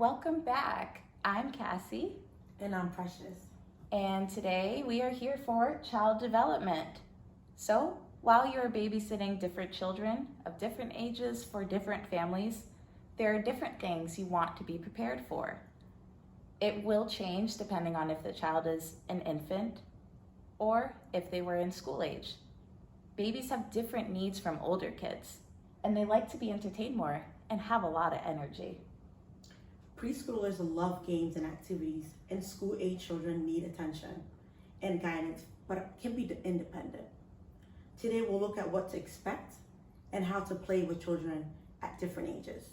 Welcome back. I'm Cassie, And I'm Precious. and today we are here for child development. So, while you're babysitting different children of different ages for different families, there are different things you want to be prepared for. It will change depending on if the child is an infant or if they were in school age. Babies have different needs from older kids, and they like to be entertained more and have a lot of energy. Preschoolers love games and activities, and school-age children need attention and guidance, but can be independent. Today we'll look at what to expect and how to play with children at different ages.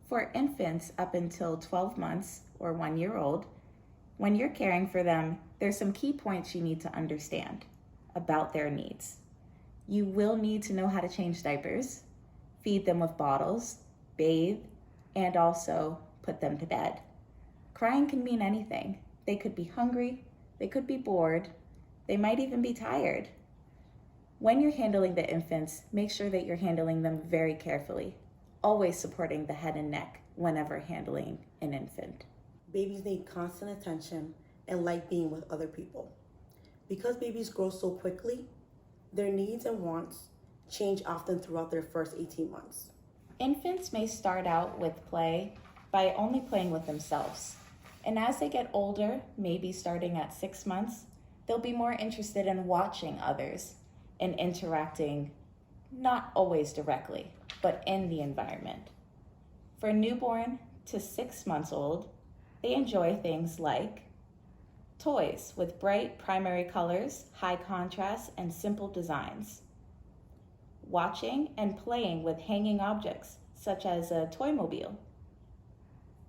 For infants up until 12 months or 1 year old, when you're caring for them, there's some key points you need to understand about their needs. You will need to know how to change diapers, feed them with bottles, bathe, and also put them to bed. Crying can mean anything. They could be hungry, they could be bored, they might even be tired. When you're handling the infants, make sure that you're handling them very carefully, always supporting the head and neck whenever handling an infant. Babies need constant attention and like being with other people. Because babies grow so quickly, their needs and wants change often throughout their first 18 months. Infants may start out with play by only playing with themselves. And as they get older, maybe starting at 6 months, they'll be more interested in watching others and interacting, not always directly, but in the environment. For newborn to 6 months old, they enjoy things like toys with bright primary colors, high contrast, and simple designs. Watching and playing with hanging objects, such as a toy-mobile.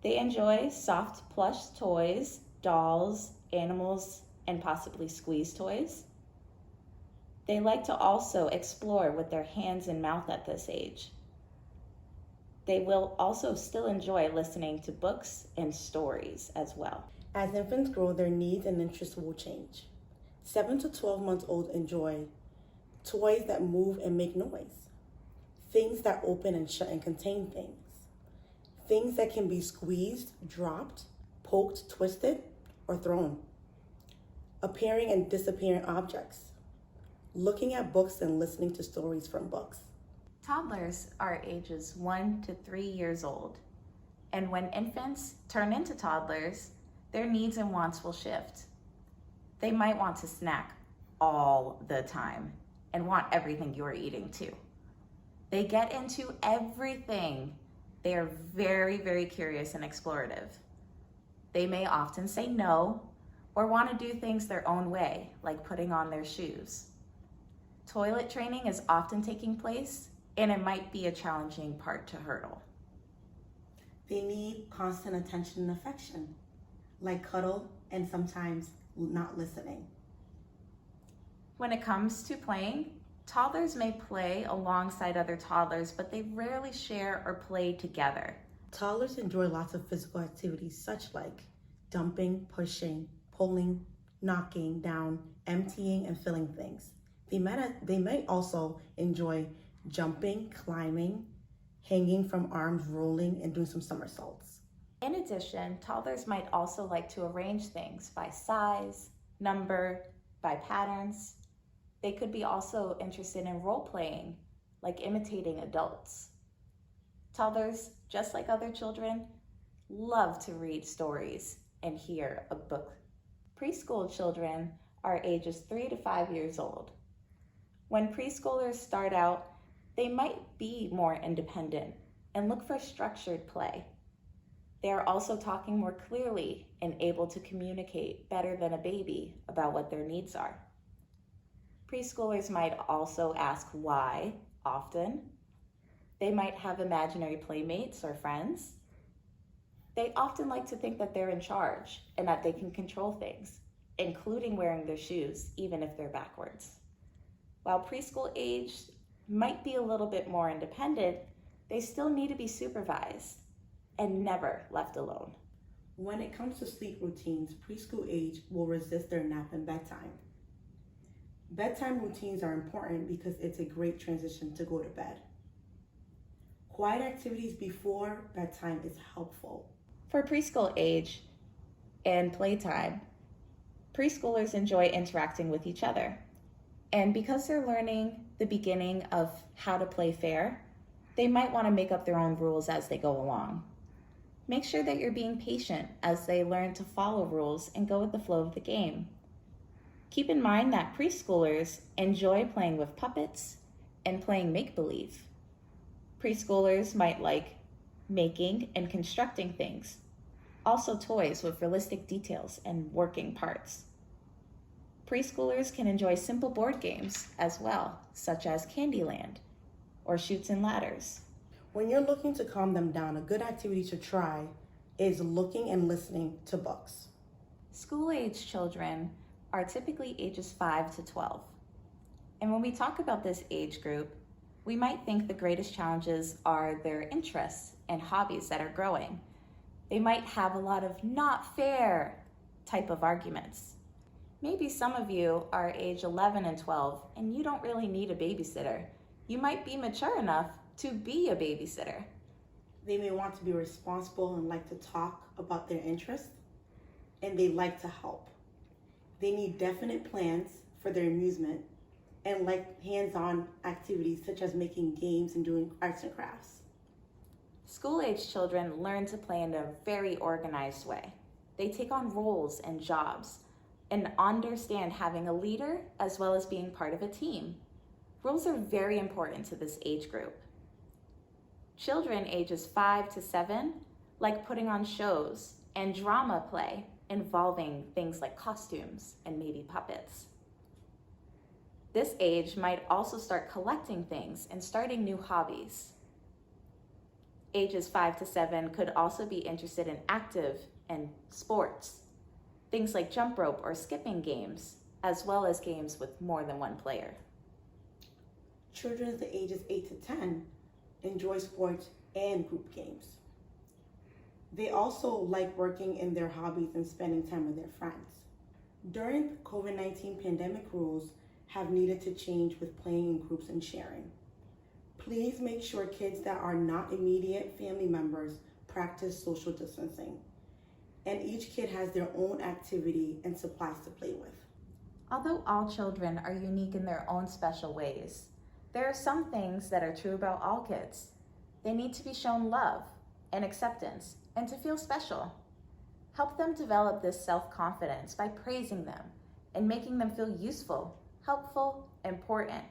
They enjoy soft plush toys, dolls, animals, and possibly squeeze toys. They like to also explore with their hands and mouth at this age. They will also still enjoy listening to books and stories as well. As infants grow, their needs and interests will change. 7 to 12 months old enjoy toys that move and make noise, things that open and shut and contain things, things that can be squeezed, dropped, poked, twisted, or thrown, appearing and disappearing objects, looking at books and listening to stories from books. Toddlers are ages 1 to 3 years old, and when infants turn into toddlers, their needs and wants will shift. They might want to snack all the time and want everything you're eating too. They get into everything. They are very, very curious and explorative. They may often say no or want to do things their own way, like putting on their shoes. Toilet training is often taking place, and it might be a challenging part to hurdle. They need constant attention and affection, like cuddle and sometimes not listening. When it comes to playing, toddlers may play alongside other toddlers, but they rarely share or play together. Toddlers enjoy lots of physical activities such like dumping, pushing, pulling, knocking down, emptying, and filling things. They may also enjoy jumping, climbing, hanging from arms, rolling, and doing some somersaults. In addition, toddlers might also like to arrange things by size, number, by patterns. They could be also interested in role playing, like imitating adults. Toddlers, just like other children, love to read stories and hear a book. Preschool children are ages 3 to 5 years old. When preschoolers start out, they might be more independent and look for structured play. They are also talking more clearly and able to communicate better than a baby about what their needs are. Preschoolers might also ask why often. They might have imaginary playmates or friends. They often like to think that they're in charge and that they can control things, including wearing their shoes, even if they're backwards. While preschool age might be a little bit more independent, they still need to be supervised and never left alone. When it comes to sleep routines, preschool age will resist their nap and bedtime. Bedtime routines are important because it's a great transition to go to bed. Quiet activities before bedtime is helpful. For preschool age and playtime, preschoolers enjoy interacting with each other. And because they're learning the beginning of how to play fair, they might want to make up their own rules as they go along. Make sure that you're being patient as they learn to follow rules and go with the flow of the game. Keep in mind that preschoolers enjoy playing with puppets and playing make-believe. Preschoolers might like making and constructing things, also toys with realistic details and working parts. Preschoolers can enjoy simple board games as well, such as Candyland or Chutes and Ladders. When you're looking to calm them down, a good activity to try is looking and listening to books. School-age children are typically ages 5 to 12. And when we talk about this age group, we might think the greatest challenges are their interests and hobbies that are growing. They might have a lot of not fair type of arguments. Maybe some of you are age 11 and 12 and you don't really need a babysitter. You might be mature enough to be a babysitter. They may want to be responsible and like to talk about their interests, and they like to help. They need definite plans for their amusement and like hands-on activities such as making games and doing arts and crafts. School-age children learn to play in a very organized way. They take on roles and jobs and understand having a leader as well as being part of a team. Rules are very important to this age group. Children ages 5 to 7 like putting on shows and drama play involving things like costumes and maybe puppets. This age might also start collecting things and starting new hobbies. Ages 5 to 7 could also be interested in active and sports, things like jump rope or skipping games, as well as games with more than one player. Children at the ages 8 to 10 enjoy sports and group games. They also like working in their hobbies and spending time with their friends. During the COVID-19 pandemic, rules have needed to change with playing in groups and sharing. Please make sure kids that are not immediate family members practice social distancing. And each kid has their own activity and supplies to play with. Although all children are unique in their own special ways, there are some things that are true about all kids. They need to be shown love and acceptance and to feel special. Help them develop this self-confidence by praising them and making them feel useful, helpful, important,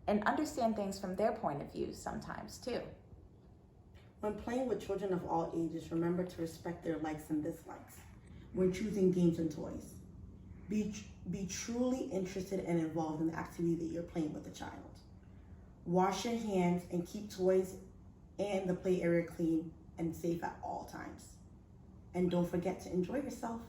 and understand things from their point of view sometimes too. When playing with children of all ages, remember to respect their likes and dislikes when choosing games and toys. Be truly interested and involved in the activity that you're playing with the child. Wash your hands and keep toys and the play area clean and safe at all times. And don't forget to enjoy yourself.